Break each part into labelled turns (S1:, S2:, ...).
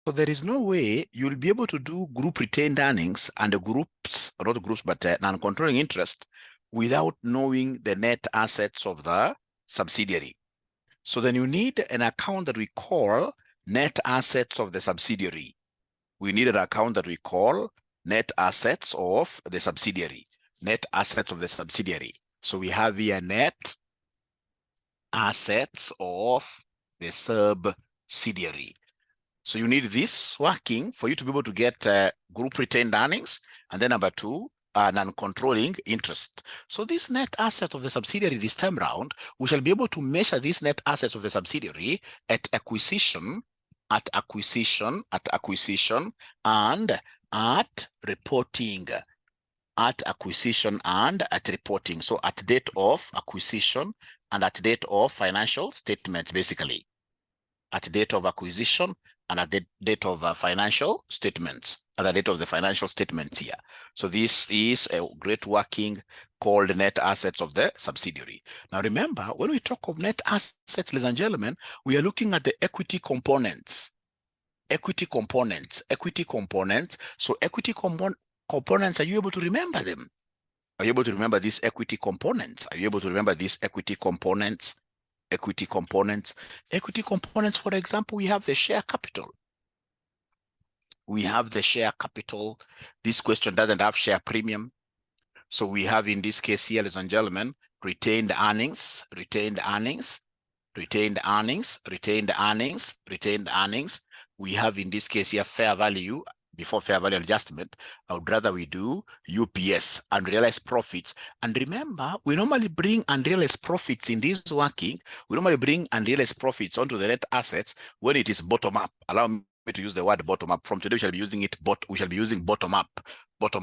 S1: So there is no way you'll be able to do group retained earnings and the groups, or not groups, but non-controlling interest without knowing the net assets of the subsidiary. So then you need an account that we call net assets of the subsidiary. We need an account that we call net assets of the subsidiary. Net assets of the subsidiary. So we have here net assets of the subsidiary. So you need this working for you to be able to get group retained earnings. And then number two, non-controlling interest. So this net asset of the subsidiary this time round, we shall be able to measure this net assets of the subsidiary at acquisition, and at reporting. At acquisition and at reporting. So at date of acquisition and at date of financial statements, basically. At date of acquisition and at the date of financial statements, at the date of the financial statements here. So this is a great working called net assets of the subsidiary. Now remember, when we talk of net assets, ladies and gentlemen, we are looking at the equity components. Equity components. So equity components, are you able to remember them? Are you able to remember these equity components? Are you able to remember these equity components? Equity components, for example, we have the share capital. We have the share capital. This question doesn't have share premium. So we have in this case here, ladies and gentlemen, retained earnings. We have in this case here fair value. Before fair value adjustment, I would rather we do UPS, unrealized profits. And remember, we normally bring unrealized profits in this working. We normally bring unrealized profits onto the net assets when it is bottom up. Allow me to use the word bottom up. From today, we shall be using it, we shall be using bottom up. What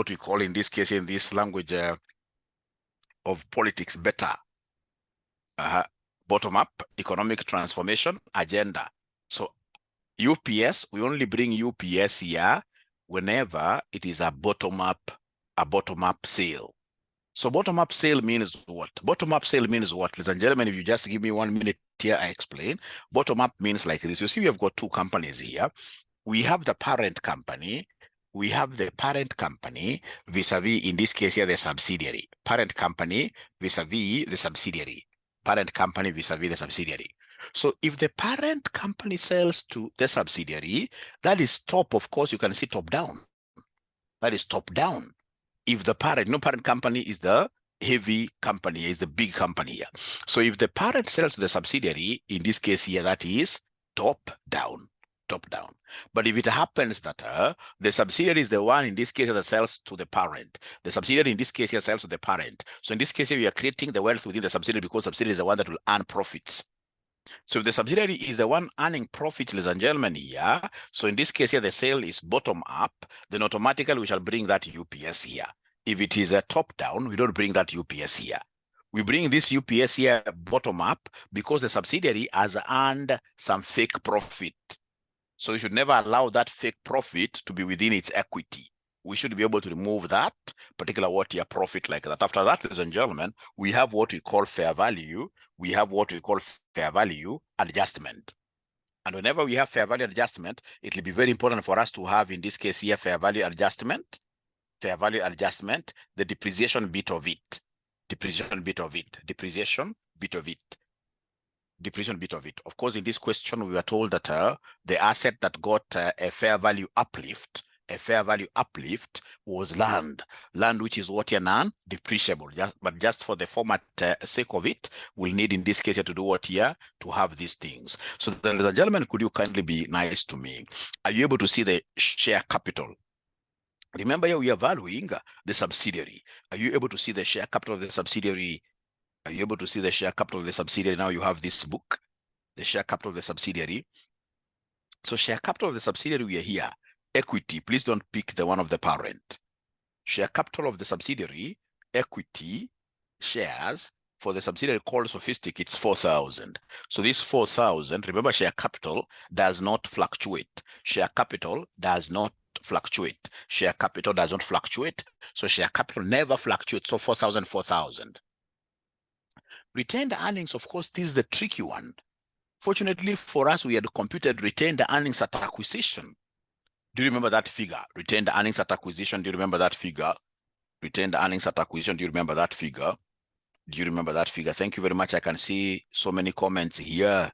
S1: we call in this case, in this language of politics, better. Bottom up, economic transformation agenda. So UPS, we only bring UPS here whenever it is a bottom up sale. So bottom up sale means what? Bottom up sale means what? Ladies and gentlemen, if you just give me 1 minute here, I explain. Bottom up means like this. You see, we have got two companies here. We have the parent company. Vis-a-vis, in this case here, the subsidiary. Parent company vis-a-vis the subsidiary. Parent company vis-a-vis the subsidiary. So if the parent company sells to the subsidiary, that is top, of course, you can see top down. That is top down. If the parent company is the heavy company, is the big company here. So if the parent sells to the subsidiary, in this case here, that is top down. But if it happens that the subsidiary is the one, in this case, that sells to the parent, the subsidiary in this case here sells to the parent. So in this case here, we are creating the wealth within the subsidiary because subsidiary is the one that will earn profits. So if the subsidiary is the one earning profit, ladies and gentlemen, here, so in this case here, the sale is bottom up, then automatically we shall bring that UPS here. If it is a top down, we don't bring that UPS here. We bring this UPS here bottom up because the subsidiary has earned some fake profit. So you should never allow that fake profit to be within its equity. We should be able to remove that particular profit like that. After that, ladies and gentlemen, we have what we call fair value. We have what we call fair value adjustment. And whenever we have fair value adjustment, it will be very important for us to have, in this case here, fair value adjustment, the depreciation bit of it. Of course, in this question, we were told that the asset that got a fair value uplift was land which is what here non-depreciable. But just for the format sake of it, we'll need in this case here to do what here to have these things. So then, ladies and gentlemen, could you kindly be nice to me? Are you able to see the share capital? Remember here we are valuing the subsidiary. Are you able to see the share capital of the subsidiary? Are you able to see the share capital of the subsidiary? Now you have this book, the share capital of the subsidiary. So share capital of the subsidiary, we are here. Equity, please don't pick the one of the parent. Share capital of the subsidiary, equity, shares for the subsidiary called Sophistic, it's 4,000. So this 4,000, remember share capital does not fluctuate. Share capital does not fluctuate. So share capital never fluctuates. So 4,000. Retained earnings, of course, this is the tricky one. Fortunately for us, we had computed retained earnings at acquisition. Do you remember that figure? Retained earnings at acquisition. Do you remember that figure? Retained earnings at acquisition. Do you remember that figure? Do you remember that figure? Thank you very much. I can see so many comments here.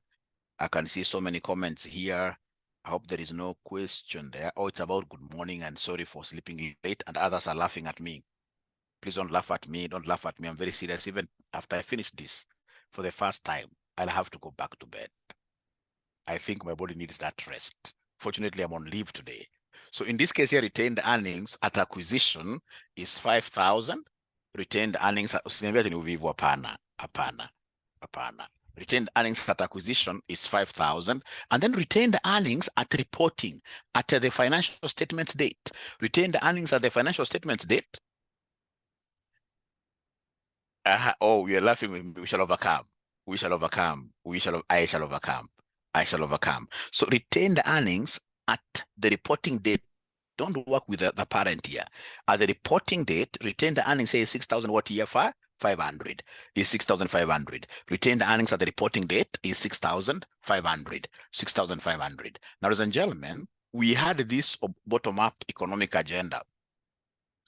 S1: I can see so many comments here. I hope there is no question there. Oh, it's about good morning and sorry for sleeping late, and others are laughing at me. Please don't laugh at me. Don't laugh at me. I'm very serious. Even after I finish this for the first time, I'll have to go back to bed. I think my body needs that rest. Fortunately, I'm on leave today. So in this case here, retained earnings at acquisition is 5,000. Retained earnings, hapana. Retained earnings at acquisition is 5,000. And then retained earnings at reporting at the financial statements date. Retained earnings at the financial statements date. Oh, we are laughing. We shall overcome. We shall overcome. I shall overcome. I shall overcome. So retained earnings at the reporting date. Don't work with the parent here. At the reporting date, retained earnings say 6,000 what year for? 500 is 6,500. Retained earnings at the reporting date is 6,500. 6,500. Now, ladies and gentlemen, we had this bottom-up economic agenda.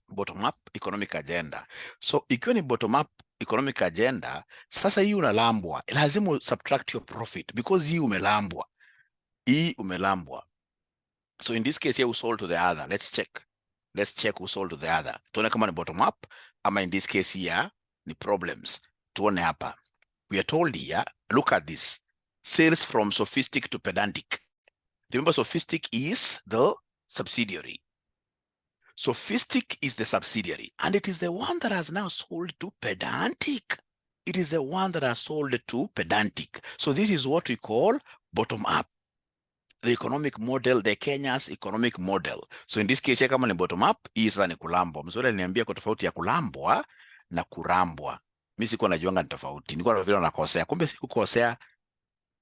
S1: Bottom-up economic agenda. So ikiwa ni bottom-up economic agenda, sasa hii unalambwa, lazima subtract your profit because hii umelambwa. Hii umelambwa. So in this case here, we sold to the other. Let's check. Let's check who sold to the other. Tuone kama ni bottom-up, ama in this case here, ni problems. Tuone hapa. We are told here, look at this. Sales from sophistic to pedantic. Remember, sophistic is the subsidiary. Sophistic is the subsidiary, and it is the one that has now sold to pedantic. It is the one that has sold to pedantic. So this is what we call bottom-up. The economic model, the Kenya's economic model. So in this case, kama ni bottom-up, hii sasa ni kulambwa. Mzuri aliniambia kwa tofauti ya kulambwa na kurambwa. Mimi sikuwa najuanga ni tofauti. Nilikuwa nafikiri nakosea. Kumbe sikukosea.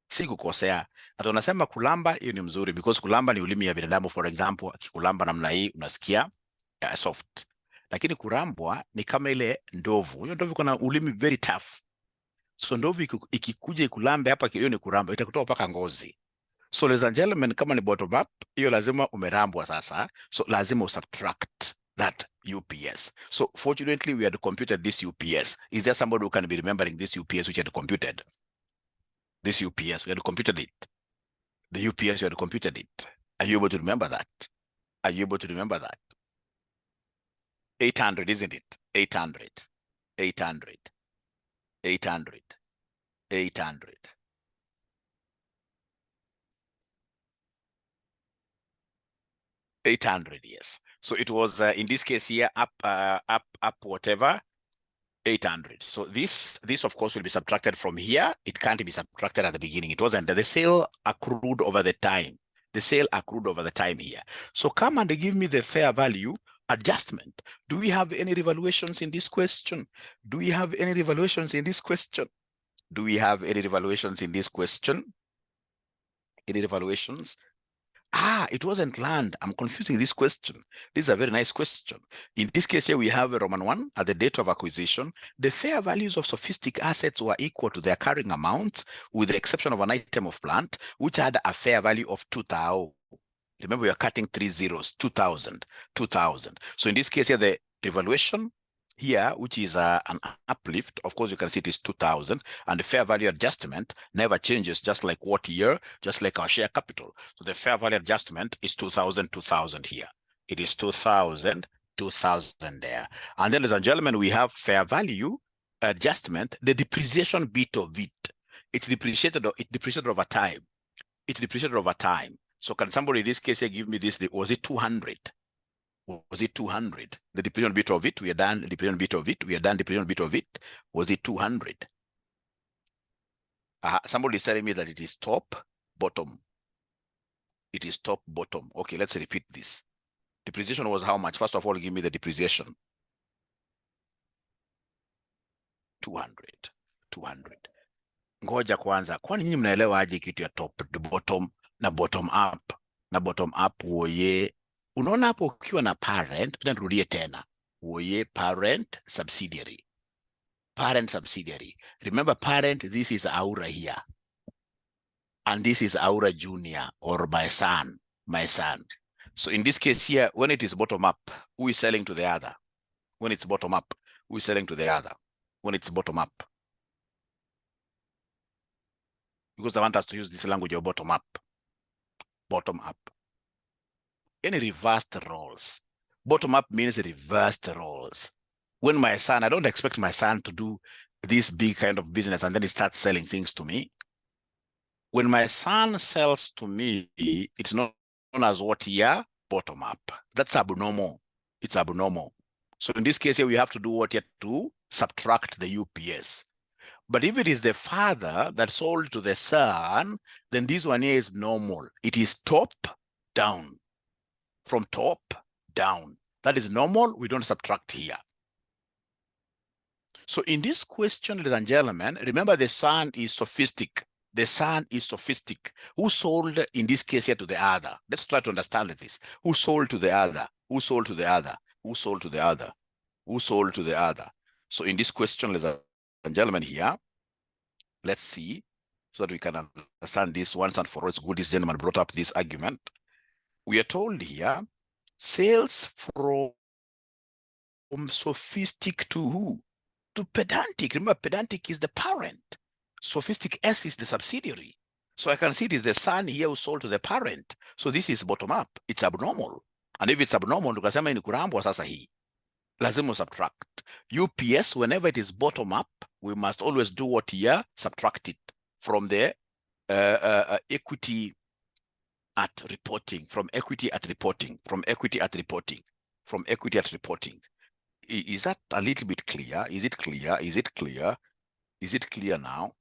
S1: Sikukosea. Hata unasema kulamba, hiyo ni mzuri because kulamba ni ulimi ya binadamu. For example, akikulamba namna hii unasikia soft. Lakini kurambwa ni kama ile ndovu. Hiyo ndovu kuna ulimi very tough. So ndovu ikikuja ikulambe hapa, hiyo ni kuramba, itakutoa mpaka ngozi. So ladies and gentlemen, kama ni bottom up, hiyo lazima umerambwa sasa. So lazima usubtract that UPS. So fortunately, we had computed this UPS. Is there somebody who can be remembering this UPS which had computed? This UPS, we had computed it. The UPS, we had computed it. Are you able to remember that? Are you able to remember that? 800, isn't it? 800, 800, 800, 800. 800, yes. So it was in this case here up whatever 800. So this of course will be subtracted from here. It can't be subtracted at the beginning. It wasn't. The sale accrued over the time. The sale accrued over the time here. So come and give me the fair value adjustment. Do we have any revaluations in this question? Do we have any revaluations in this question? Do we have any revaluations in this question? Any revaluations? It wasn't land. I'm confusing this question. This is a very nice question. In this case here, we have a Roman 1 at the date of acquisition. The fair values of sophistic assets were equal to their carrying amounts, with the exception of an item of plant, which had a fair value of 2,000. Remember, we are cutting 3 zeros, 2,000, 2,000. So in this case here, the revaluation here, which is an uplift, of course, you can see it is 2,000, and the fair value adjustment never changes, just like what year, just like our share capital. So the fair value adjustment is 2,000, 2,000 here. It is 2,000, 2,000 there. And then, ladies and gentlemen, we have fair value adjustment, the depreciation bit of it. It depreciated over time. It depreciated over time. So can somebody in this case here give me this? Was it 200? Was it 200? The depreciation bit of it, we are done. The depreciation bit of it, we are done. The depreciation bit of it, was it 200? Somebody is telling me that it is top, bottom. It is top, bottom. Okay, let's repeat this. Depreciation was how much? First of all, give me the depreciation. 200. 200. Ngoja kwanza. Kwani nyinyi mnaelewa aje kitu ya top, bottom na bottom up? Na bottom up woye. Unaona hapo ukiwa na parent, nirudie tena. Woye parent subsidiary. Parent subsidiary. Remember parent, this is Aura here. and this is Aura Junior or my son. So in this case here, when it is bottom up, who is selling to the other? When it's bottom up, who is selling to the other? When it's bottom up. Because I want us to use this language of bottom up. Bottom up. Any reversed roles. Bottom up means reversed roles. When my son, I don't expect my son to do this big kind of business and then he starts selling things to me. When my son sells to me, it's not known as what here? Bottom up. That's abnormal. It's abnormal. So in this case here, we have to do what here? To subtract the UPS. But if it is the father that sold to the son, then this one here is normal. It is top down. From top down. That is normal. We don't subtract here. So in this question, ladies and gentlemen, remember the son is sophistic. The son is sophistic. Who sold in this case here to the other? Let's try to understand this. Who sold to the other? Who sold to the other? Who sold to the other? Who sold to the other? So in this question, ladies and gentlemen, here, let's see so that we can understand this once and for all. It's good this gentleman brought up this argument. We are told here, sales from sophistic to who? To pedantic. Remember, pedantic is the parent. Sophistic S is the subsidiary. So I can see it is the son here who sold to the parent. So this is bottom up. It's abnormal. And if it's abnormal, tukasema ni kurambwa sasa hii. Lazima subtract. UPS, whenever it is bottom up, we must always do what here? Subtract it from the equity at reporting, from equity at reporting, from equity at reporting, from equity at reporting. Is that a little bit clear? Is it clear? Is it clear? Is it clear now?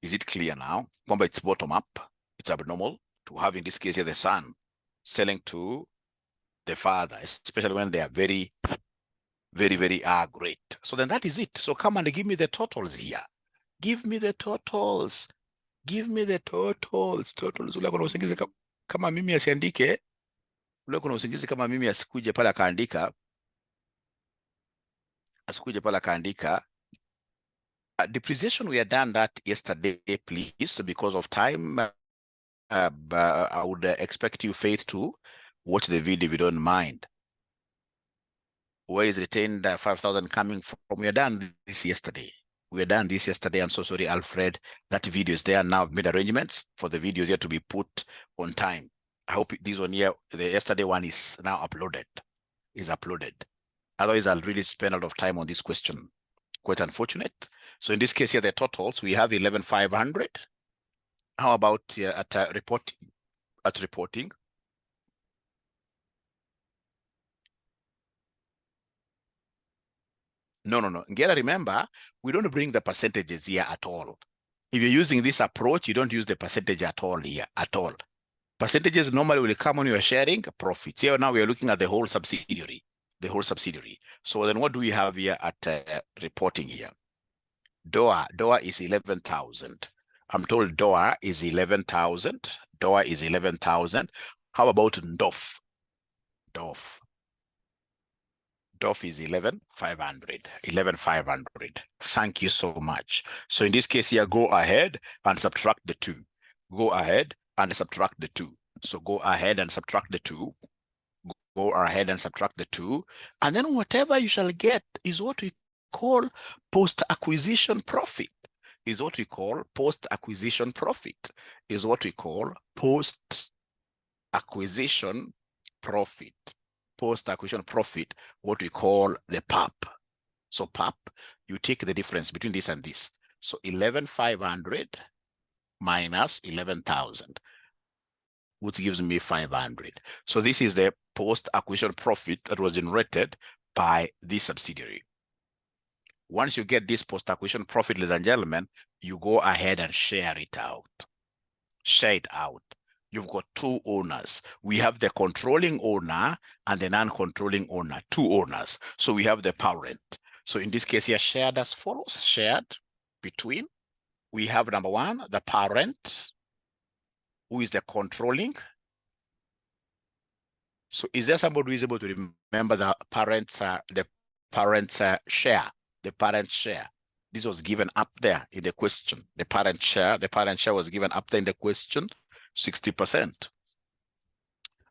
S1: Is it clear now? Remember, it's bottom up. It's abnormal to have, in this case, here, the son selling to the father, especially when they are very, very, very great. So then that is it. So come and give me the totals here. Give me the totals. Give me the totals. Totals. Ule kuna usingizi kama mimi asiandike. Ule kuna usingizi kama mimi asikuje pala kaandika. Asikuje pala kaandika. Depreciation, we had done that yesterday, please, because of time. I would expect you, Faith, to watch the video if you don't mind. Where is retained 5,000 coming from? We are done this yesterday. We are done this yesterday. I'm so sorry, Alfred. That video is there now. I've made arrangements for the videos here to be put on time. I hope this one here, the yesterday one, is now uploaded. Is uploaded. Otherwise, I'll really spend a lot of time on this question. Quite unfortunate. So in this case here, the totals, we have 11,500. How about at reporting? At reporting, no. Ngera, remember, we don't bring the percentages here at all. If you're using this approach, you don't use the percentage at all here, at all. Percentages normally will come when you are sharing profits. Here now we are looking at the whole subsidiary, So then what do we have here at reporting here? DOA is 11,000. I'm told DOA is 11,000. DOA is 11,000. How about DOF? DOF is 11,500. 11,500. Thank you so much. So in this case here, go ahead and subtract the two. Go ahead and subtract the two. So go ahead and subtract the two. Go ahead and subtract the two. And then whatever you shall get is what we call post-acquisition profit. Is what we call post-acquisition profit. Is what we call post-acquisition profit. Post-acquisition profit, what we call the PAP. So PAP, you take the difference between this and this. So 11,500 minus 11,000, which gives me 500. So this is the post-acquisition profit that was generated by this subsidiary. Once you get this post-acquisition profit, ladies and gentlemen, you go ahead and share it out. Share it out. You've got two owners. We have the controlling owner and the non-controlling owner, two owners. So we have the parent. So in this case here, shared as follows, shared between. We have number one, the parent, who is the controlling. So is there somebody who is able to remember the parent's share? The parent's share. This was given up there in the question. The parent share was given up there in the question, 60%.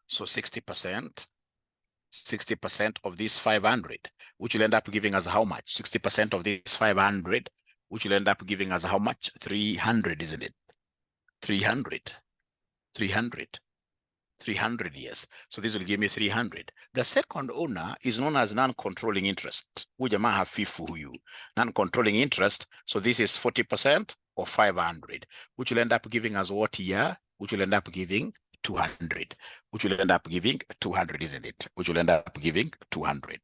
S1: So 60% of this 500, which will end up giving us how much? 60% of this 500, which will end up giving us how much? 300, isn't it? 300, yes. So this will give me 300. The second owner is known as non-controlling interest. Non-controlling interest. So this is 40% of 500, which will end up giving us what here? Which will end up giving 200, which will end up giving 200, isn't it? Which will end up giving 200,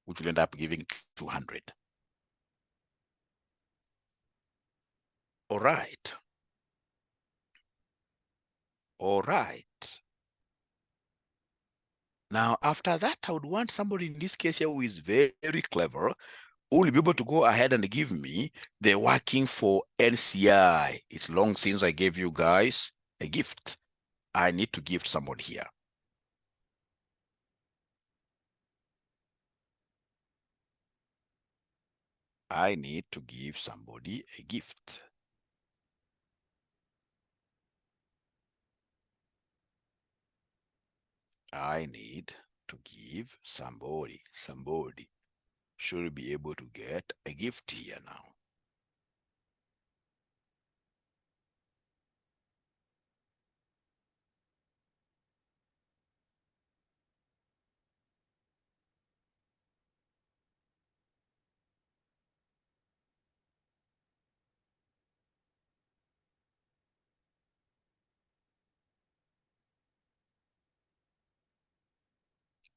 S1: which will end up giving 200. All right. All right. Now, after that, I would want somebody in this case here who is very, very clever, who will be able to go ahead and give me the working for NCI. It's long since I gave you guys a gift. I need to gift somebody here. I need to give somebody a gift. I need to give somebody should be able to get a gift here now.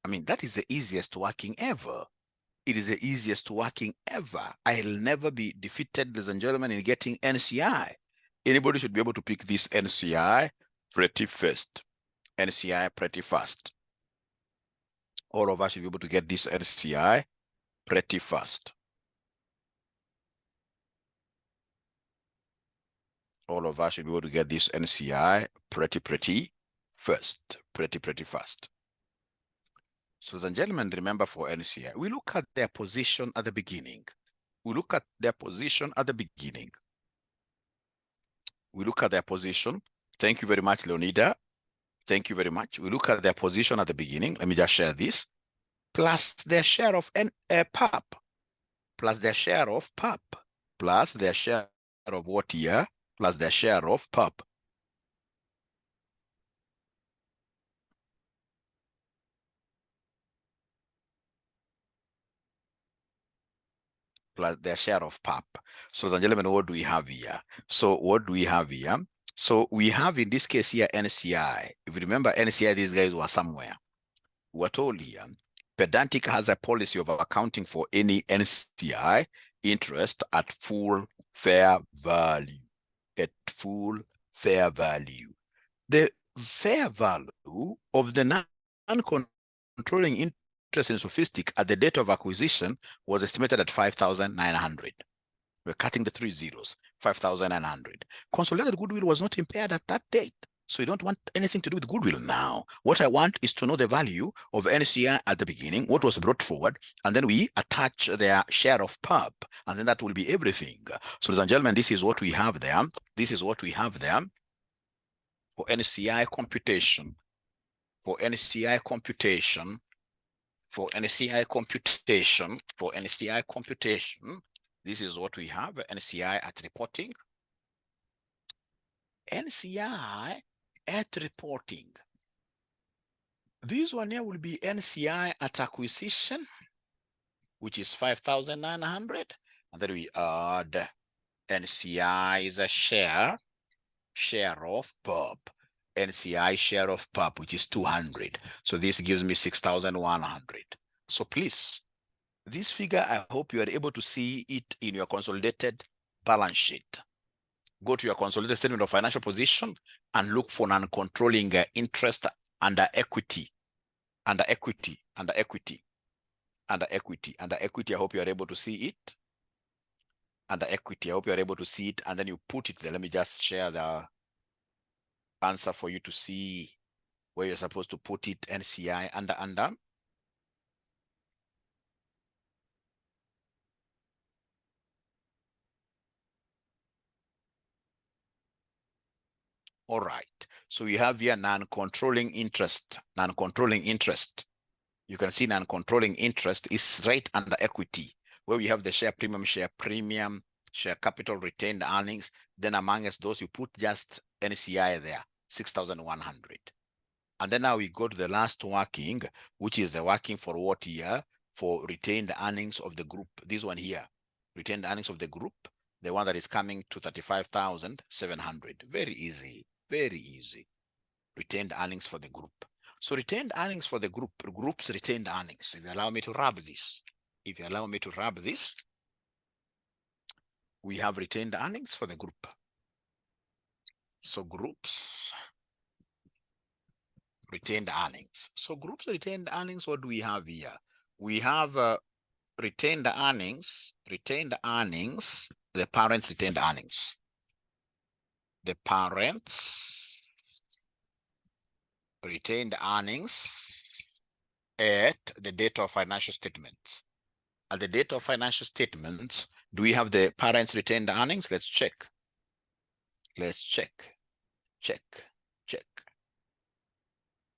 S1: I mean, that is the easiest working ever. It is the easiest working ever. I'll never be defeated, ladies and gentlemen, in getting NCI. Anybody should be able to pick this NCI pretty fast. NCI pretty fast. All of us should be able to get this NCI pretty fast. All of us should be able to get this NCI pretty fast. Pretty fast. So, ladies and gentlemen, remember for NCI, we look at their position at the beginning. We look at their position at the beginning. We look at their position. Thank you very much, Leonida. Thank you very much. We look at their position at the beginning. Let me just share this. Plus their share of PAP. Plus their share of PAP. Plus their share of what year? Plus their share of PAP. Plus their share of PAP. So, ladies and gentlemen, what do we have here? So what do we have here? So we have in this case here NCI. If you remember NCI, these guys were somewhere. We're told here, Pedantic has a policy of accounting for any NCI interest at full fair value. At full fair value. The fair value of the non-controlling interest in Sophistic at the date of acquisition was estimated at 5,900. We're cutting the 3 zeros, 5,900. Consolidated goodwill was not impaired at that date. So you don't want anything to do with goodwill now. What I want is to know the value of NCI at the beginning, what was brought forward, and then we attach their share of PUB, and then that will be everything. So, ladies and gentlemen, this is what we have there. This is what we have there for NCI computation. For NCI computation. For NCI computation. For NCI computation. This is what we have, NCI at reporting. NCI at reporting. This one here will be NCI at acquisition, which is 5,900. And then we add NCI is a share of PUB. NCI share of PUB, which is 200. So this gives me 6,100. So please, this figure, I hope you are able to see it in your consolidated balance sheet. Go to your consolidated statement of financial position and look for non-controlling interest under equity. Under equity. I hope you are able to see it. Under equity, I hope you are able to see it. And then you put it there. Let me just share the answer for you to see where you're supposed to put it. NCI under. All right. So we have here non-controlling interest. Non-controlling interest. You can see non-controlling interest is right under equity, where we have the share premium, share capital, retained earnings. Then amongst those, you put just NCI there, 6,100. And then now we go to the last working, which is the working for what year? For retained earnings of the group. This one here, retained earnings of the group, the one that is coming to 35,700. Very easy, very easy. Retained earnings for the group. So retained earnings for the group's retained earnings. If you allow me to rub this, we have retained earnings for the group. So groups retained earnings. So groups retained earnings, what do we have here? We have retained earnings, the parents' retained earnings. The parents' retained earnings at the date of financial statements. At the date of financial statements, do we have the parents' retained earnings? Let's check. Let's check. Check. Check.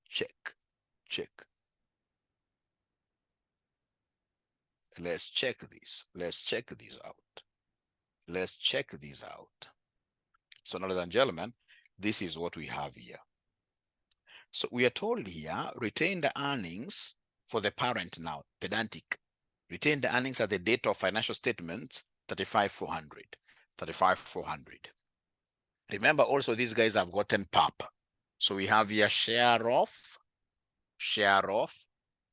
S1: Check. Check. Let's check this. Let's check these out. Let's check these out. So, ladies and gentlemen, this is what we have here. So we are told here, retained earnings for the parent now, pedantic. Retained earnings at the date of financial statements, 35,400. 35,400. Remember also these guys have gotten PAP. So we have here share of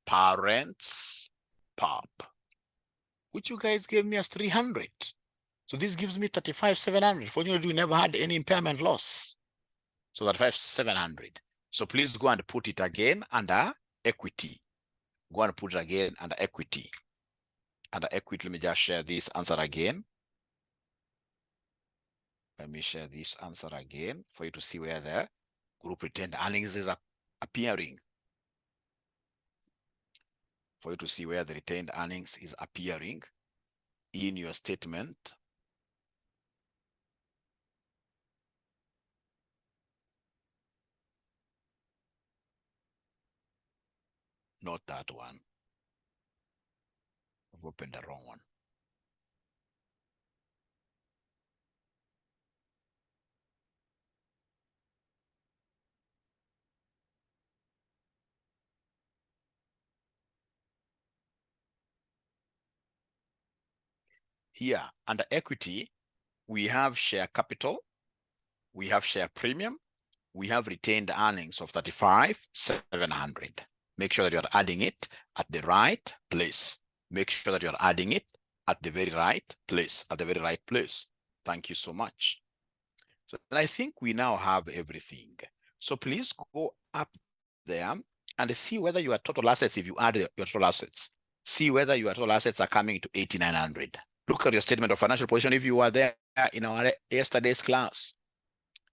S1: parents PAP, which you guys gave me as 300. So this gives me 35,700. Fortunately, we never had any impairment loss. So 35,700. So please go and put it again under equity. Go and put it again under equity. Under equity, let me just share this answer again. Let me share this answer again for you to see where the group retained earnings is appearing. For you to see where the retained earnings is appearing in your statement. Not that one. I've opened the wrong one. Here, under equity, we have share capital, we have share premium, we have retained earnings of 35,700. Make sure that you're adding it at the right place. Make sure that you're adding it at the very right place, Thank you so much. So I think we now have everything. So please go up there and see whether your total assets, if you add your total assets, see whether your total assets are coming to 8,900. Look at your statement of financial position if you were there in our yesterday's class.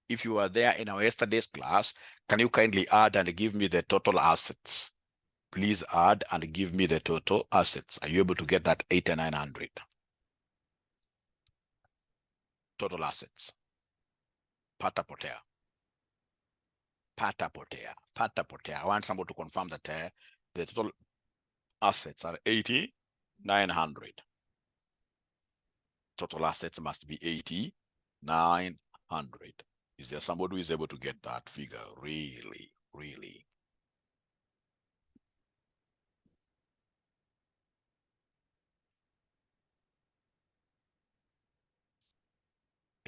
S1: If you were there in our yesterday's class, can you kindly add and give me the total assets? Please add and give me the total assets. Are you able to get that 8,900? Total assets. Pata potea. I want somebody to confirm that the total assets are 8,900. Total assets must be 8,900. Is there somebody who is able to get that figure? Really?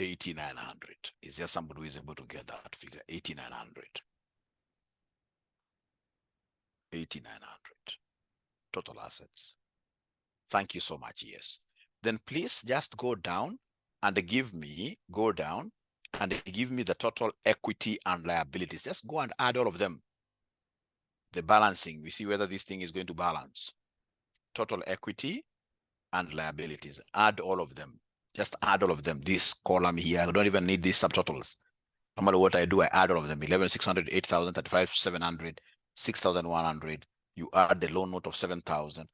S1: 8,900. Is there somebody who is able to get that figure? 8,900. 8,900. Total assets. Thank you so much. Yes. Then please just go down and give me the total equity and liabilities. Just go and add all of them. The balancing, we see whether this thing is going to balance. Total equity and liabilities. Add all of them. Just add all of them. This column here, I don't even need these subtotals. Normally what I do, I add all of them. 11,600, 8,000, 35,700, 6,100. You add the loan note of 7,000.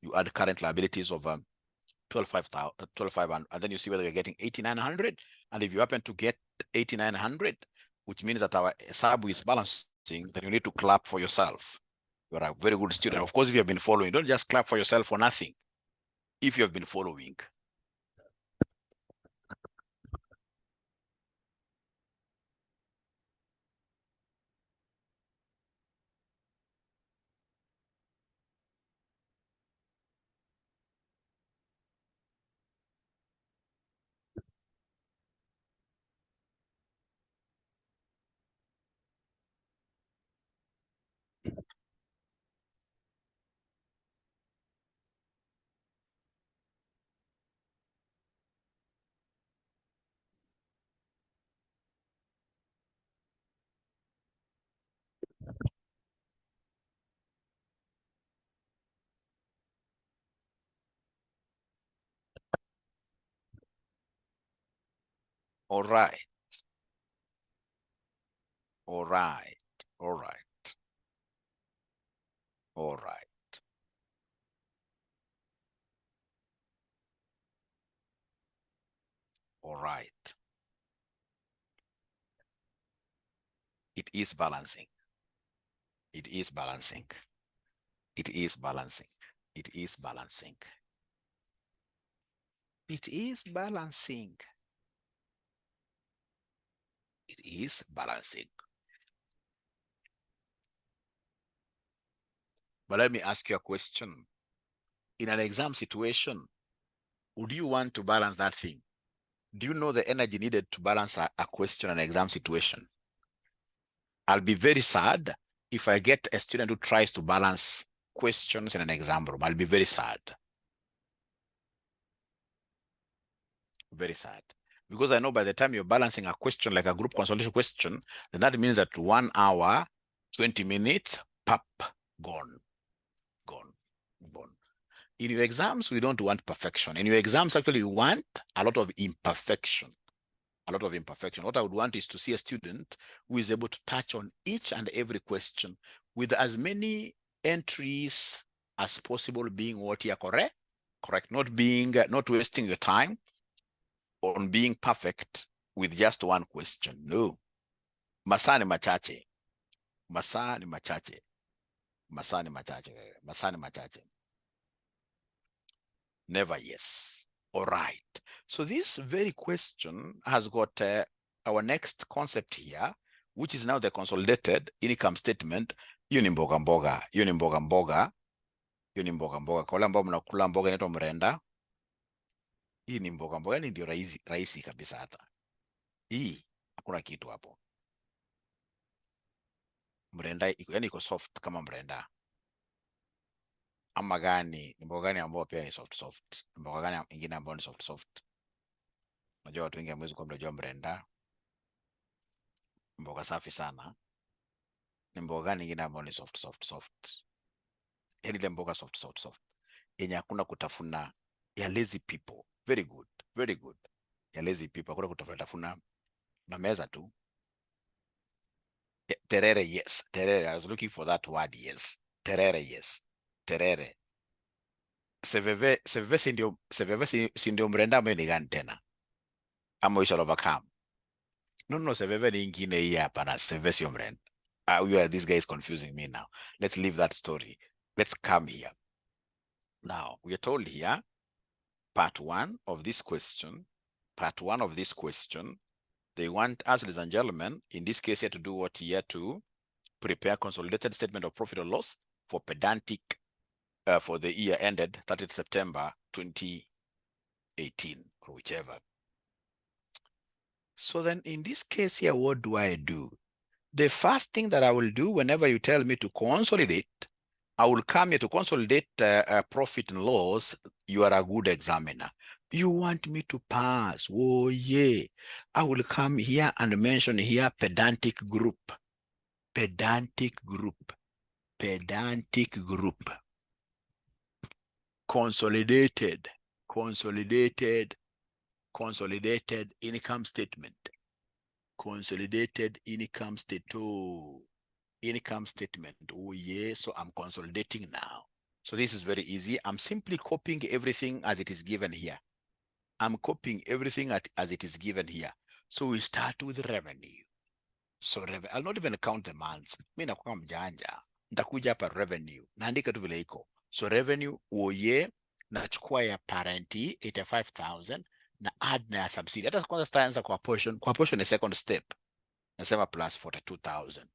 S1: You add current liabilities of 12,500, and then you see whether you're getting 8,900. And if you happen to get 8,900, which means that our sub is balancing, then you need to clap for yourself. You're a very good student. Of course, if you have been following, don't just clap for yourself for nothing. If you have been following. All right. All right. All right. All right. All right. It is balancing. It is balancing. It is balancing. It is balancing. It is balancing. It is balancing. But let me ask you a question. In an exam situation, would you want to balance that thing? Do you know the energy needed to balance a question, an exam situation? I'll be very sad if I get a student who tries to balance questions in an exam room. I'll be very sad. Very sad. Because I know by the time you're balancing a question like a group consolidation question, then that means that 1 hour, 20 minutes, pop, gone, gone, gone. In your exams, we don't want perfection. In your exams, actually, you want a lot of imperfection. A lot of imperfection. What I would want is to see a student who is able to touch on each and every question with as many entries as possible being what you are correct, not wasting your time on being perfect with just one question. No. Masaa ni machache. Masaa ni machache. Masaa ni machache. Masaa ni machache. Never yes. All right. So this very question has got our next concept here, which is now the consolidated income statement. Hiyo ni mboga mboga. Hiyo ni mboga mboga. Hiyo ni mboga mboga. Kwa wale ambao mnakula mboga inaitwa mrenda. Hii ni mboga mboga, ni ndio rahisi kabisa hata. Hii hakuna kitu hapo. Mrenda yani iko soft kama mrenda. Ama gani? Ni mboga gani ambao pia ni soft? Mboga gani ingine ambao ni soft? Unajua watu wengi hamwezi kuwa mnajua mrenda. Mboga safi sana. Ni mboga gani ingine ambao ni soft? Yani ile mboga soft. Yenye hakuna kutafuna, ya lazy people. Very good. Ya lazy people, hakuna kutafuna na meza tu. Terere, yes. Terere, I was looking for that word, yes. Terere, yes. Terere. Seveve si ndio mrenda ambayo ni gani tena? Ama we shall overcome. No, seveve ni ingine hii hapa na seveve sio mrenda. This guy is confusing me now. Let's leave that story. Let's come here. Now, we are told here, part one of this question, they want us, ladies and gentlemen, in this case here to do what here to prepare consolidated statement of profit or loss for pedantic for the year ended 30th September 2018 or whichever. So then in this case here, what do I do? The first thing that I will do whenever you tell me to consolidate, I will come here to consolidate profit and loss. You are a good examiner. You want me to pass. Oh, yeah. I will come here and mention here pedantic group. Pedantic group. Consolidated income statement. Consolidated income statement. Income statement. Oh, yeah. So I'm consolidating now. So this is very easy. I'm simply copying everything as it is given here. I'm copying everything as it is given here. So we start with revenue. So I'll not even count the months. Mi nakuwa mjanja. Nitakuja hapa revenue. Naandika tu vile iko. So revenue uye nachukua ya parenti 85,000 na add na ya subsidy. Hata kwanza sitaanza kwa portion. Kwa portion ni second step. Nasema plus 42,000.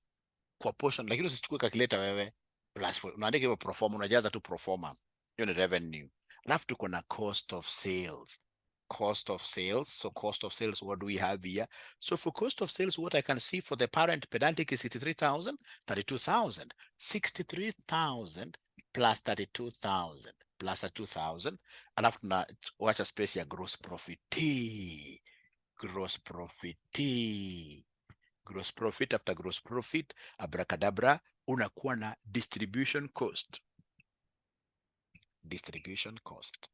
S1: Kwa portion, lakini usichukue calculator wewe. Plus unaandika hiyo pro forma, unajaza tu pro forma. Hiyo ni revenue. Alafu tuko na cost of sales. Cost of sales. So cost of sales, what do we have here? So for cost of sales, what I can see for the parent pedantic is 63,000, 32,000, 63,000 plus 32,000 plus 2,000. Alafu tunawacha space ya gross profit. Gross profit. Gross profit after gross profit, abracadabra, unakuwa na distribution cost. Distribution cost.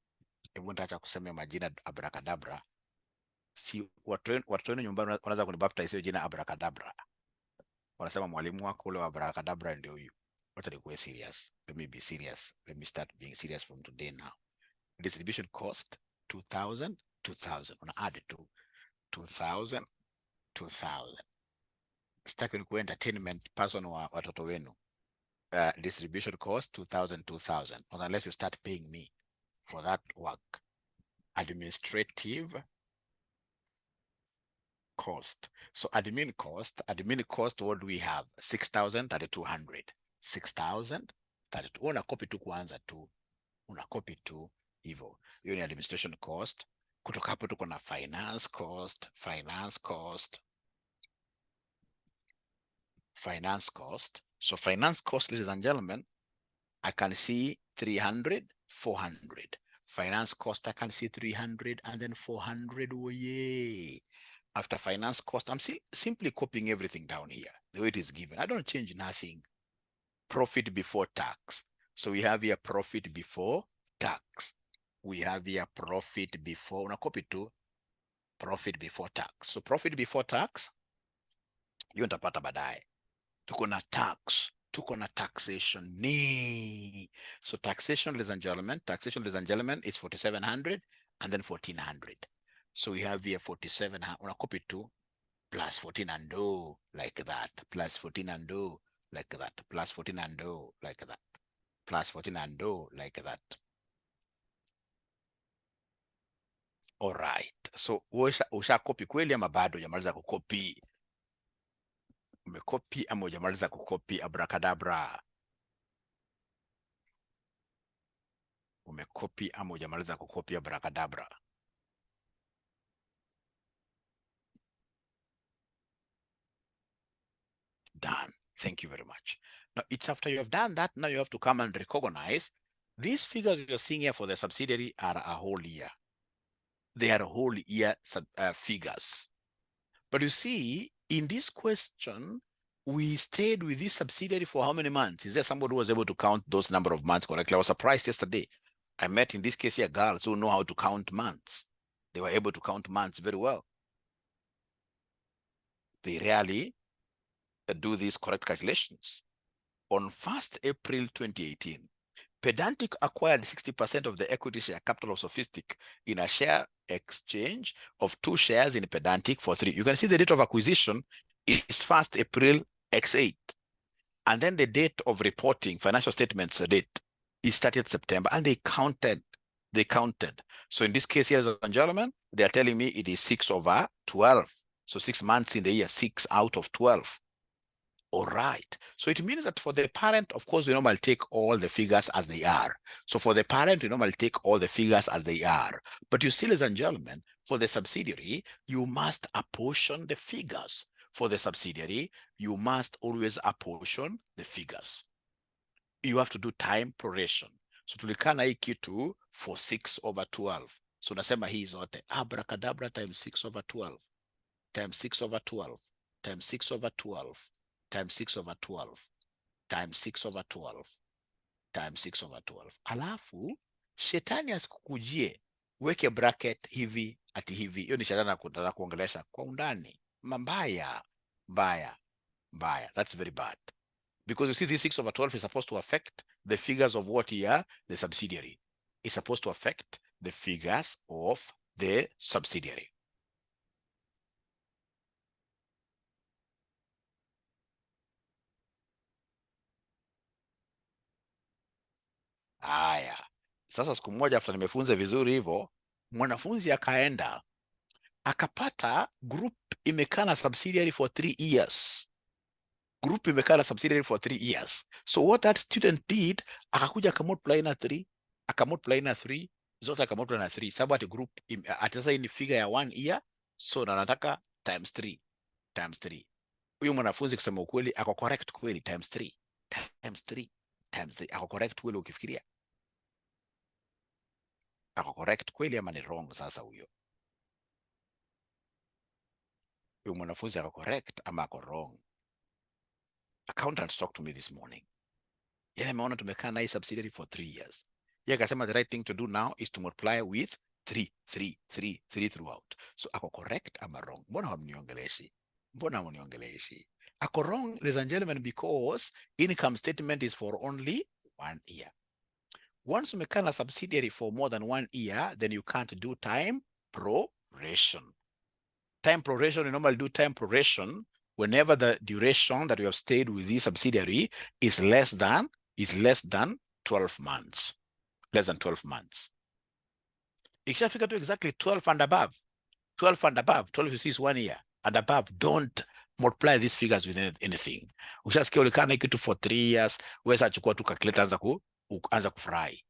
S1: Hebu nitaacha kusema majina abracadabra. Si watu wenu nyumbani wanaanza kunibaptize hiyo jina abracadabra. Wanasema mwalimu wako ule wa abracadabra ndio huyu. Wacha nikuwe serious. Let me be serious. Let me start being serious from today now. Distribution cost 2,000, 2,000. Una add to 2,000, 2,000. Sitaki nikuwe entertainment person wa watoto wenu. Distribution cost 2,000, 2,000, unless you start paying me for that work. Administrative cost. So admin cost, what do we have? 6,000, 3,200. 6,000, 32. Una copy tu kuanza tu. Una copy tu hivyo. Hiyo ni administration cost. Kutoka hapo tuko na finance cost. So finance cost, ladies and gentlemen, I can see 300, 400. Finance cost, I can see 300 and then 400. Oh, yeah. After finance cost, I'm simply copying everything down here, the way it is given. I don't change nothing. Profit before tax. So we have here profit before tax. We have here profit before, una copy to profit before tax. So profit before tax, you nitapata baadaye. Tuko na tax. Tuko na taxation. So taxation, ladies and gentlemen, is 4,700 and then 1,400. So we have here 4,700. Una copy to plus 14 and do like that. Plus 14 and do like that. Plus 14 and do like that. Plus 14 and do like that. All right. So usha copy kweli ama bado hujamaliza kucopy? Umekopi ama hujamaliza kukopi? Abracadabra. Umekopi ama hujamaliza kukopi? Abracadabra. Done. Thank you very much. Now it's after you have done that, now you have to come and recognize these figures you're seeing here for the subsidiary are a whole year. They are a whole year figures. But you see, in this question, we stayed with this subsidiary for how many months? Is there somebody who was able to count those number of months correctly? I was surprised yesterday. I met in this case here girls who know how to count months. They were able to count months very well. They rarely do these correct calculations. On 1st April 2018, Pedantic acquired 60% of the equity share capital of Sophistic in a share exchange of 2 shares in Pedantic for 3. You can see the date of acquisition is 1st April X8. And then the date of reporting, financial statements date, is 30th September. And they counted. So in this case, here, ladies and gentlemen, they are telling me it is 6/12. So 6 months in the year, 6 out of 12. All right. So it means that for the parent, of course, we normally take all the figures as they are. So for the parent, we normally take all the figures as they are. But you see, ladies and gentlemen, for the subsidiary, you must apportion the figures. For the subsidiary, you must always apportion the figures. You have to do time proration. So tulikana hii kitu for 6/12. So nasema hii zote abracadabra times 6/12 times 6/12 times 6/12 times 6/12 times 6/12 times 6/12. Alafu shetani asikukujie weke bracket hivi ati hivi. Hiyo ni shetani anataka kuongelesha kwa undani. Mbaya. That's very bad. Because you see, this 6/12 is supposed to affect the figures of what year? The subsidiary. It's supposed to affect the figures of the subsidiary. Haya, sasa siku moja after nimefunza vizuri hivyo, mwanafunzi akaenda akapata group imekaa na subsidiary for 3 years. Group imekaa na subsidiary for 3 years. So what that student did, akakuja akamultiply na 3, akamultiply na 3, zote akamultiply na 3, sababu ati group ati sasa hii ni figure ya 1 year, so na nataka times 3 times 3. Huyu mwanafunzi kusema ukweli ako correct kweli, times 3 times 3 times 3, ako correct kweli? Ukifikiria ako correct kweli ama ni wrong? Sasa huyo mwanafunzi ako correct ama ako wrong? Accountants talked to me this morning. Yeye ameona tumekaa na hii subsidiary for 3 years. Yeye akasema the right thing to do now is to multiply with 3 throughout. So ako correct ama wrong? Mbona hamniongeleshi? Mbona hamniongeleshi? Ako wrong, ladies and gentlemen, because income statement is for only 1 year. Once umekaa na subsidiary for more than 1 year, then you can't do time proration. Time proration, you normally do time proration whenever the duration that you have stayed with the subsidiary is less than 12 months. Less than 12 months. Ikishafika to exactly 12 and above, 12 and above, 12 you see is 1 year and above, don't multiply these figures with anything. Ukishasikia ulikana hiki tu for 3 years, wewe sasa chukua tu calculator anza kufurahi.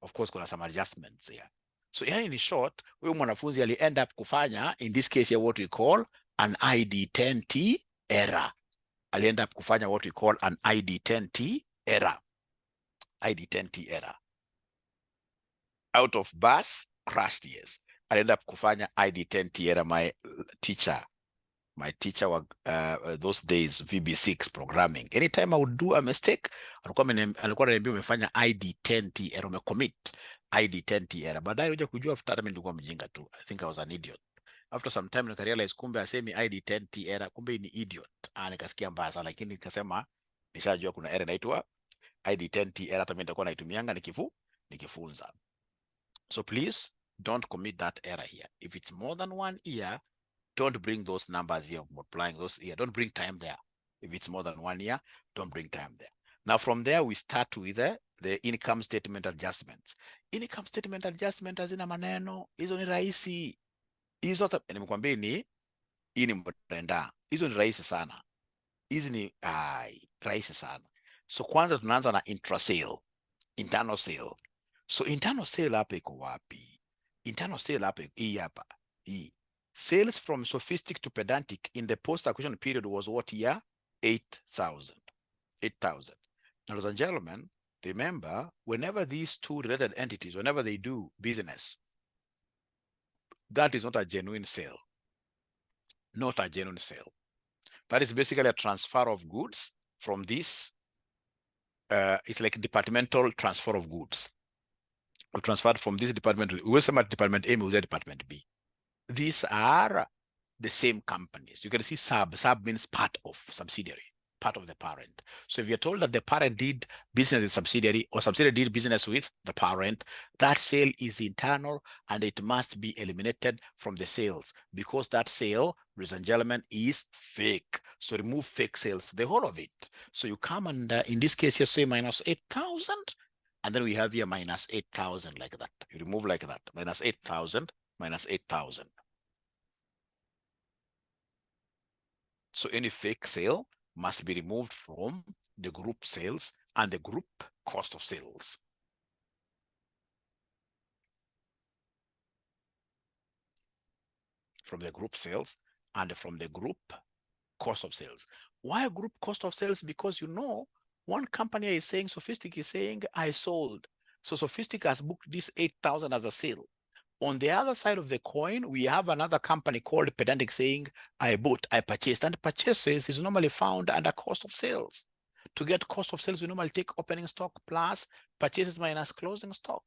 S1: Of course kuna some adjustments here. So yani in short, huyu mwanafunzi ali end up kufanya in this case here what we call an ID10T error. Ali end up kufanya what we call an ID10T error. ID10T error. Out of bus crashed, yes. Ali end up kufanya ID10T error. My teacher those days VB6 programming, anytime I would do a mistake alikuwa ananiambia umefanya ID10T error, umecommit ID10T error. Baadaye nilikuja kujua after mimi nilikuwa mjinga tu. I think I was an idiot. After some time nika realize kumbe asemi ID10T error, kumbe ni idiot. Nikasikia mbaya sana, lakini nikasema nishajua kuna error inaitwa ID10T error, hata mimi nitakuwa naitumianga nikifunza. So please don't commit that error here. If it's more than 1 year, don't bring those numbers here, multiplying those here. Don't bring time there. If it's more than 1 year, don't bring time there. Now from there, we start with the income statement adjustments. Income statement adjustment hazina maneno. Hizo ni rahisi. Hizo nimekwambia hii ni mtenda. Hizo ni rahisi sana. Hizi ni rahisi sana. So kwanza tunaanza na intra-sale. Internal sale. So internal sale hapa iko wapi? Internal sale hapa hii hapa. Hii. Sales from sophistic to pedantic in the post-acquisition period was what year? 8,000. 8,000. Now, ladies and gentlemen, remember, whenever these two related entities, whenever they do business, that is not a genuine sale. Not a genuine sale. That is basically a transfer of goods from this. It's like departmental transfer of goods. We transferred from this department. We will say department A, we will say department B. These are the same companies. You can see sub means part of, subsidiary, part of the parent. So if you're told that the parent did business with subsidiary or subsidiary did business with the parent, that sale is internal and it must be eliminated from the sales because that sale, ladies and gentlemen, is fake. So remove fake sales, the whole of it. So you come and in this case, you say minus 8,000 and then we have here minus 8,000 like that. You remove like that, minus 8,000, minus 8,000. So any fake sale must be removed from the group sales and the group cost of sales. From the group sales and from the group cost of sales. Why group cost of sales? Because you know, one company is saying, Sophistic is saying, I sold. So Sophistic has booked this 8,000 as a sale. On the other side of the coin, we have another company called Pedantic saying, I bought, I purchased. And purchases is normally found under cost of sales. To get cost of sales, we normally take opening stock plus purchases minus closing stock.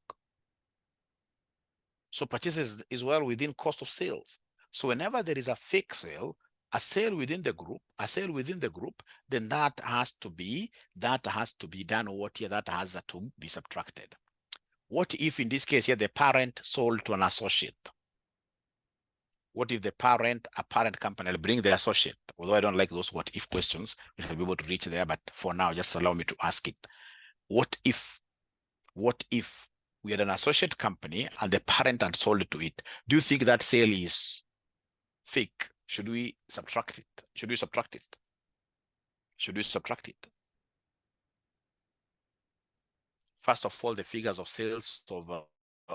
S1: So purchases is well within cost of sales. So whenever there is a fake sale, a sale within the group, then that has to be done what here, that has to be subtracted. What if in this case here, the parent sold to an associate? What if the parent, a parent company, will bring the associate? Although I don't like those what if questions, we will be able to reach there, but for now, just allow me to ask it. What if What if we had an associate company and the parent had sold to it? Do you think that sale is fake? Should we subtract it? Should we subtract it? Should we subtract it? First of all, the figures of sales of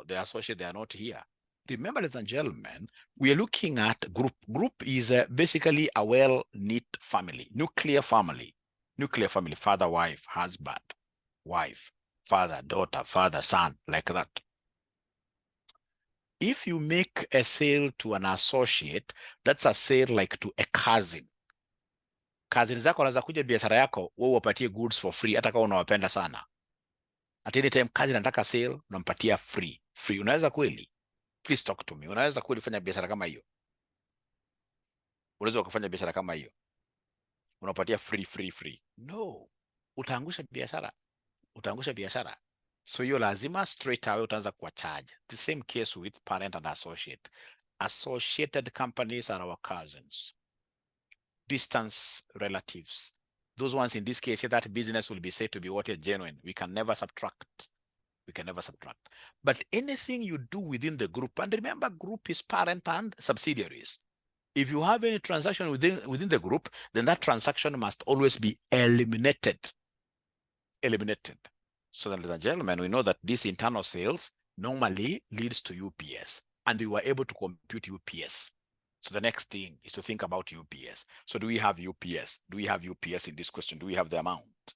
S1: the associate, they are not here. Remember, ladies and gentlemen, we are looking at group. Group is basically a well-knit family, nuclear family, father, wife, husband, wife, father, daughter, father, son, like that. If you make a sale to an associate, that's a sale like to a cousin. Cousin zako wanaweza kuja biashara yako, wewe upatie goods for free, hata kama unawapenda sana. At any time cousin anataka sale, unampatia free. Unaweza kweli? Please talk to me. Unaweza kweli fanya biashara kama hiyo? Unaweza ukafanya biashara kama hiyo? Unapatia free? No. Utaangusha biashara. So hiyo lazima straight away utaanza kuwa charge. The same case with parent and associate. Associated companies are our cousins, distance relatives. Those ones in this case, that business will be said to be what is genuine. We can never subtract. But anything you do within the group, and remember, group is parent and subsidiaries. If you have any transaction within the group, then that transaction must always be eliminated. So, ladies and gentlemen, we know that this internal sales normally leads to UPS, and we were able to compute UPS. So the next thing is to think about UPS. So do we have UPS? Do we have UPS in this question? Do we have the amount?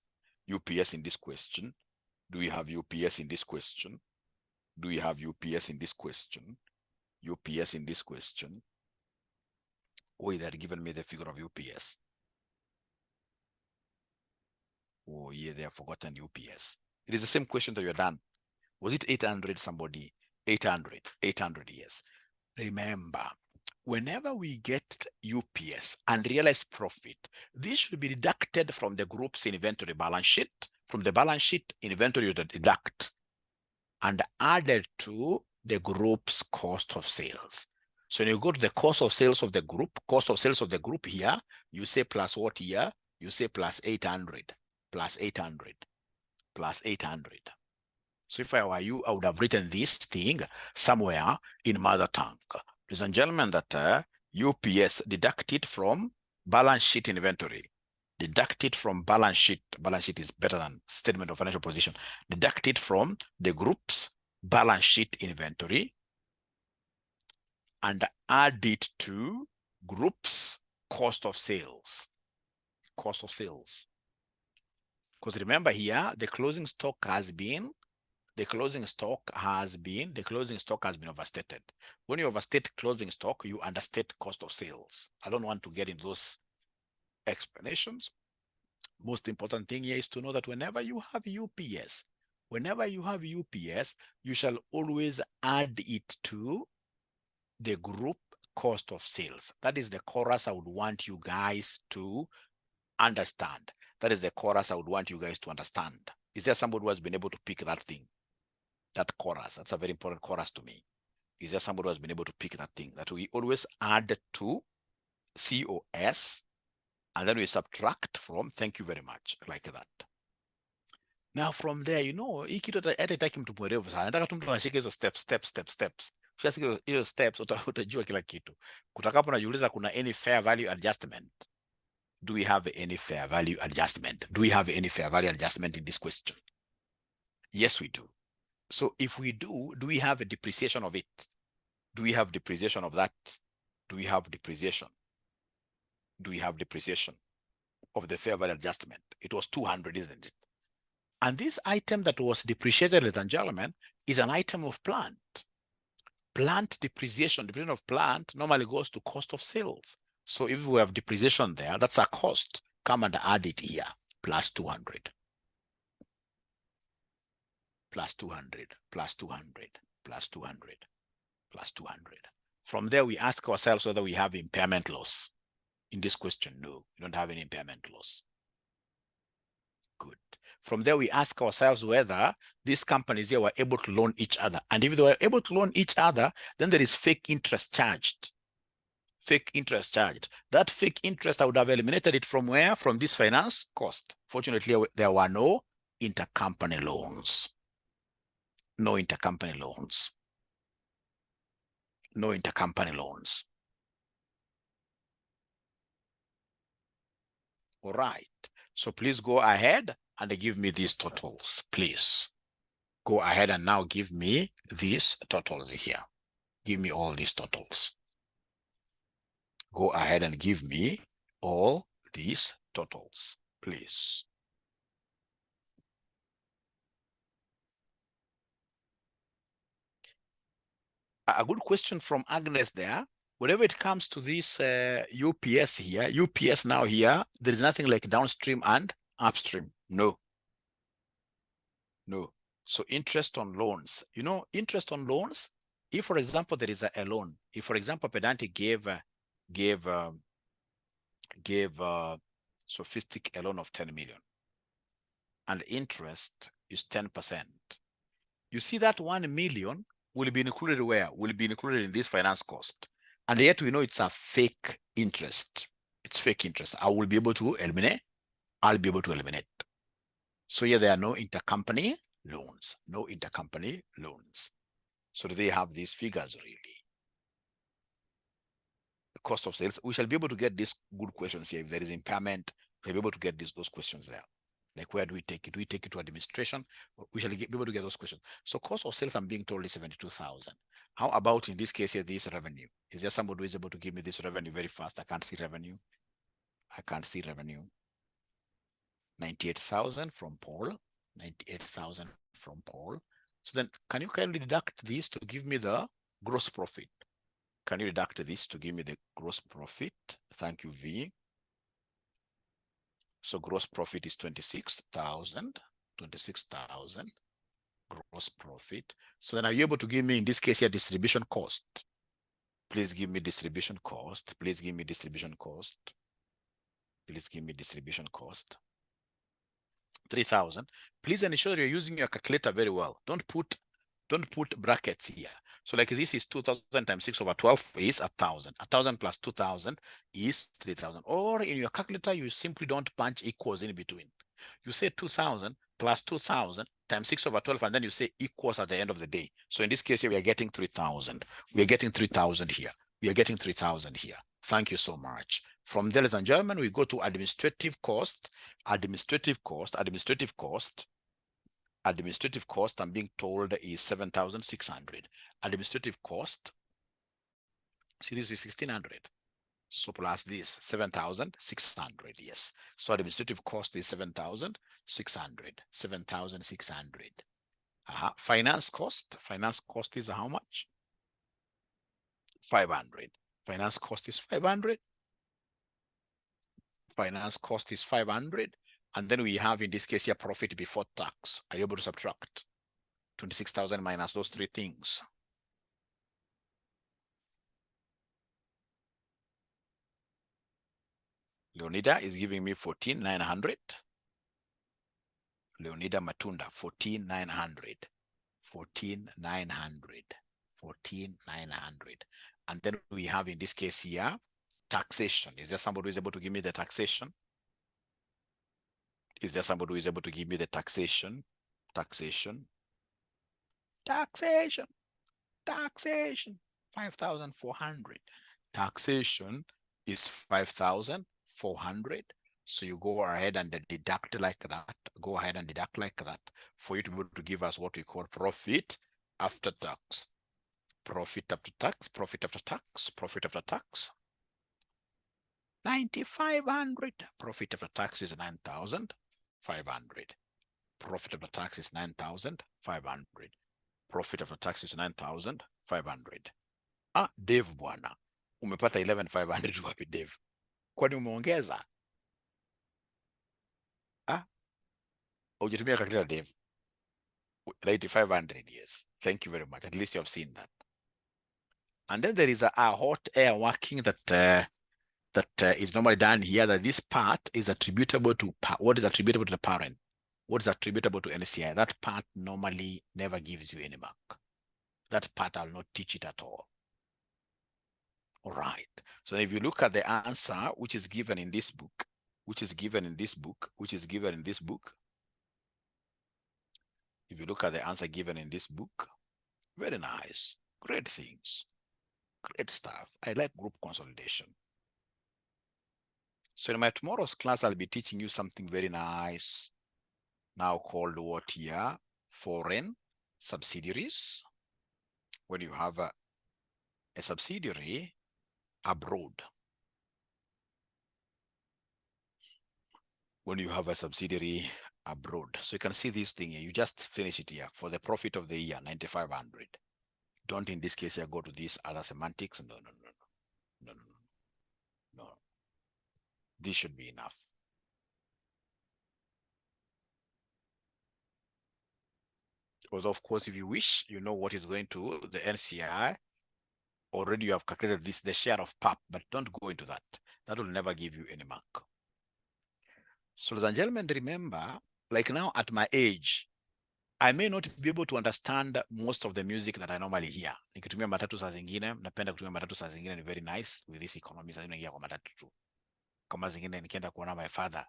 S1: UPS in this question? Do we have UPS in this question? Do we have UPS in this question? UPS in this question? Oh, they had given me the figure of UPS. Oh, yeah, they have forgotten UPS. It is the same question that you are done. Was it 800 somebody? 800, yes. Remember, whenever we get UPS and realized profit, this should be deducted from the group's inventory balance sheet. From the balance sheet, inventory you deduct and added to the group's cost of sales. So when you go to the cost of sales of the group, here, you say plus what here? You say plus 800. So if I were you, I would have written this thing somewhere in mother tongue. Ladies and gentlemen, that UPS deducted from balance sheet inventory. Deducted from balance sheet. Balance sheet is better than statement of financial position. Deducted from the group's balance sheet inventory and add it to group's cost of sales. Because remember here, the closing stock has been overstated. When you overstate closing stock, you understate cost of sales. I don't want to get into those explanations. Most important thing here is to know that whenever you have UPS, you shall always add it to the group cost of sales. That is the chorus I would want you guys to understand. Is there somebody who has been able to pick that thing? That chorus, that's a very important chorus to me. Is there somebody who has been able to pick that thing? That we always add to COS and then we subtract from, thank you very much, like that. Now from there, you know, hii kitu haitaki mtu mwerevu sana. Nataka tu mtu anashika hizo steps. Ukishasikia hizo steps, utajua kila kitu. Kutakapo najiuliza kuna any fair value adjustment. Do we have any fair value adjustment? In this question? Yes, we do. So if we do we have a depreciation of it? Do we have depreciation of that? Do we have depreciation of the fair value adjustment? It was 200, isn't it? And this item that was depreciated, ladies and gentlemen, is an item of plant. Plant depreciation of plant normally goes to cost of sales. So if we have depreciation there, that's a cost. Come and add it here, plus 200. Plus 200. From there, we ask ourselves whether we have impairment loss. In this question, no, we don't have any impairment loss. Good. From there, we ask ourselves whether these companies here were able to loan each other. And if they were able to loan each other, then there is fake interest charged. That fake interest, I would have eliminated it from where? From this finance cost. Fortunately, there were no intercompany loans. no intercompany loans. No intercompany loans. All right. So please go ahead and give me these totals, please. Go ahead and now give me these totals here. Give me all these totals. Go ahead and give me all these totals, please. A good question from Agnes there. Whenever it comes to this UPS here, UPS now here, there is nothing like downstream and upstream. No. No. So interest on loans, you know, interest on loans, if for example, there is a loan, if for example, Pedantic gave Sophistic a loan of 10 million and interest is 10%. You see that 1 million will be included where? Will be included in this finance cost. And yet we know it's a fake interest. It's fake interest. I will be able to eliminate. I'll be able to eliminate. So here there are no intercompany loans. No intercompany loans. So do they have these figures really? The cost of sales. We shall be able to get these good questions here. If there is impairment, we'll be able to get those questions there. Like where do we take it? Do we take it to administration? We shall be able to get those questions. So cost of sales, I'm being told is 72,000. How about in this case here, this revenue? Is there somebody who is able to give me this revenue very fast? I can't see revenue. I can't see revenue. 98,000 from Paul. 98,000 from Paul. So then can you kindly deduct this to give me the gross profit? Can you deduct this to give me the gross profit? Thank you, V. So gross profit is 26,000, 26,000 gross profit. So then are you able to give me, in this case here, distribution cost? Please give me distribution cost. Please give me distribution cost. Please give me distribution cost. 3,000. Please ensure you're using your calculator very well. Don't put brackets here. So like this is 2,000 times 6/12 is 1,000. 1,000 plus 2,000 is 3,000. Or in your calculator, you simply don't punch equals in between. You say 2,000 plus 2,000 times 6/12, and then you say equals at the end of the day. So in this case here, we are getting 3,000. We are getting 3,000 here. We are getting 3,000 here. Thank you so much. From there, ladies and gentlemen, we go to administrative cost, administrative cost, administrative cost. Administrative cost, I'm being told, is 7,600. Administrative cost, see, this is 1,600. So plus this, 7,600, yes. So administrative cost is 7,600, 7,600. Finance cost is how much? 500. Finance cost is 500. Finance cost is 500. And then we have, in this case here, profit before tax. Are you able to subtract 26,000 minus those three things? Leonida is giving me 14,900. Leonida Matunda, 14,900. 14,900. 14,900. And then we have, in this case here, taxation. Is there somebody who is able to give me the taxation? Is there somebody who is able to give me the taxation? Taxation. Taxation. Taxation. 5,400. Taxation is 5,400. So you go ahead and deduct like that. Go ahead and deduct like that for you to be able to give us what we call profit after tax. Profit after tax, profit after tax, profit after tax. 9,500. Profit after tax is 9,500. Profit after tax is 9,500. Profit after tax is 9,500. Dave bwana, umepata 11,500 wapi Dave? Kwani umeongeza? Hujatumia calculator Dave? 9,500, yes. Thank you very much. At least you have seen that. And then there is a hot air working that is normally done here, that this part is attributable to what is attributable to the parent. What is attributable to NCI? That part normally never gives you any mark. That part I'll not teach it at all. All right. So if you look at the answer, which is given in this book, which is given in this book, which is given in this book, If you look at the answer given in this book, very nice, great things, great stuff. I like group consolidation. So in my tomorrow's class, I'll be teaching you something very nice, now called what here? Foreign subsidiaries. When you have a subsidiary abroad. When you have a subsidiary abroad. So you can see this thing here. You just finish it here for the profit of the year, 9,500. Don't in this case here go to these other semantics. No. This should be enough. Because of course, if you wish, you know what is going to the NCI. Already you have calculated this, the share of PAP, but don't go into that. That will never give you any mark. So ladies and gentlemen, remember, like now at my age, I may not be able to understand most of the music that I normally hear. Nikitumia matatu saa zingine, napenda kutumia matatu saa zingine, ni very nice with this economy. Saa zingine naingia kwa matatu tu. Kama zingine nikienda kuona my father,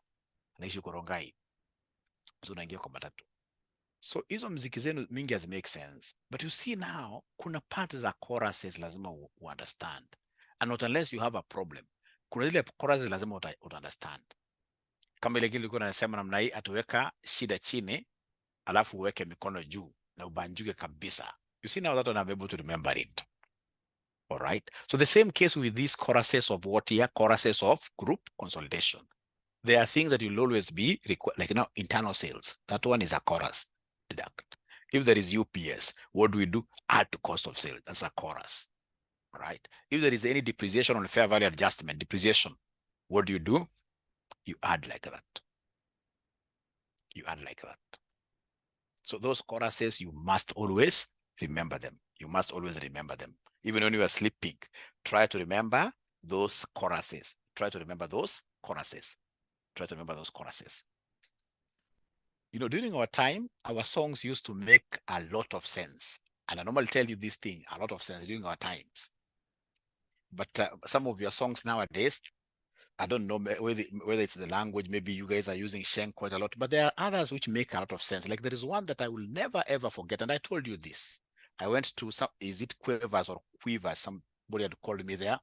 S1: anaishi Korongai. So naingia kwa matatu. So hizo mziki zenu mingi has make sense. But you see now, kuna part za choruses lazima understand. And not unless you have a problem. Kuna zile choruses lazima understand. Kama ile kilikuwa nasema namna hii, atuweka shida chini, alafu uweke mikono juu na ubanjuke kabisa. You see now that one I'm able to remember it. All right. So the same case with these choruses of what here? Choruses of group consolidation. There are things that you'll always be like internal sales. That one is a chorus. Deduct. If there is UPS, what do we do? Add to cost of sales. That's a chorus. All right. If there is any depreciation on fair value adjustment, depreciation, what do? You add like that. You add like that. So those choruses, you must always remember them. You must always remember them. Even when you are sleeping, try to remember those choruses. Try to remember those choruses. Try to remember those choruses. You know, during our time, our songs used to make a lot of sense. And I normally tell you this thing, a lot of sense during our times. But some of your songs nowadays, I don't know whether it's the language, maybe you guys are using Sheng quite a lot, but there are others which make a lot of sense. Like there is one that I will never ever forget, and I told you this. I went to some, is it Quivers or Quivers? Somebody had called me there.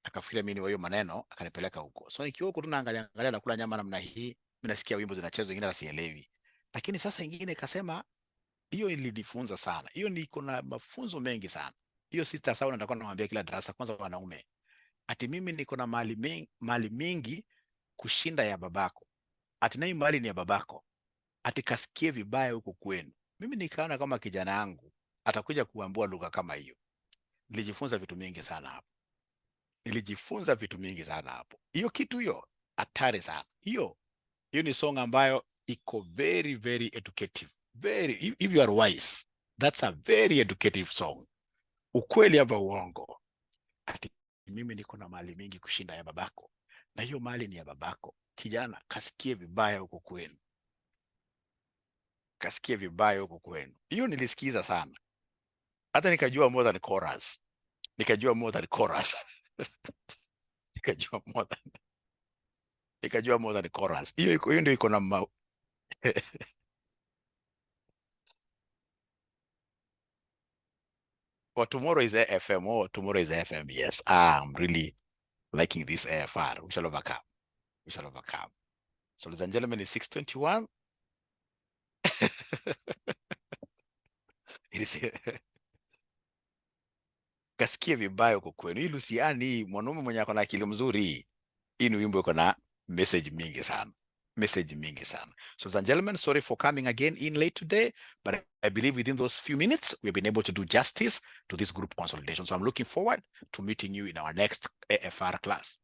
S1: Akafikiria mimi ni wa hiyo maneno, akanipeleka huko. So nikiwa huko tunaangalia nakula nyama namna hii, mimi nasikia wimbo zinachezwa, wengine sielewi. Lakini sasa ingine ikasema hiyo ilinifunza sana. Hiyo niko na mafunzo mengi sana. Hiyo sister sawa, natakuwa namwambia kila darasa, kwanza wanaume. Ati mimi niko na mali mingi kushinda ya babako. Ati nayo mali ni ya babako. Ati kasikie vibaya huko kwenu. Mimi nikaona kama kijana yangu atakuja kuambua lugha kama hiyo. Nilijifunza vitu mingi sana hapo. Hiyo kitu hiyo hatari sana. Hiyo ni song ambayo iko very very educative. Very, if you are wise, that's a very educative song. Ukweli hapa uongo. Ati mimi niko na mali mingi kushinda ya babako, na hiyo mali ni ya babako. Kijana, kasikie vibaya huko kwenu. Kasikie vibaya huko kwenu. Hiyo nilisikiza sana. Hata nikajua more than chorus. Nikajua more than chorus. Hiyo ndio iko na tomorrow is AFM. Oh, tomorrow is AFM. Yes. I'm really liking this AFR. We shall overcome. So ladies and gentlemen, it's 6:21. Kasikie vibaya huko kwenu. Hii Luciani, mwanaume mwenye ako na akili mzuri. Hii ni wimbo iko na message mingi sana. So ladies and gentlemen, sorry for coming again in late today, but I believe within those few minutes, we've been able to do justice to this group consolidation. So I'm looking forward to meeting you in our next AFR class.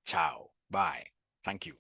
S1: Ciao. Bye. Thank you.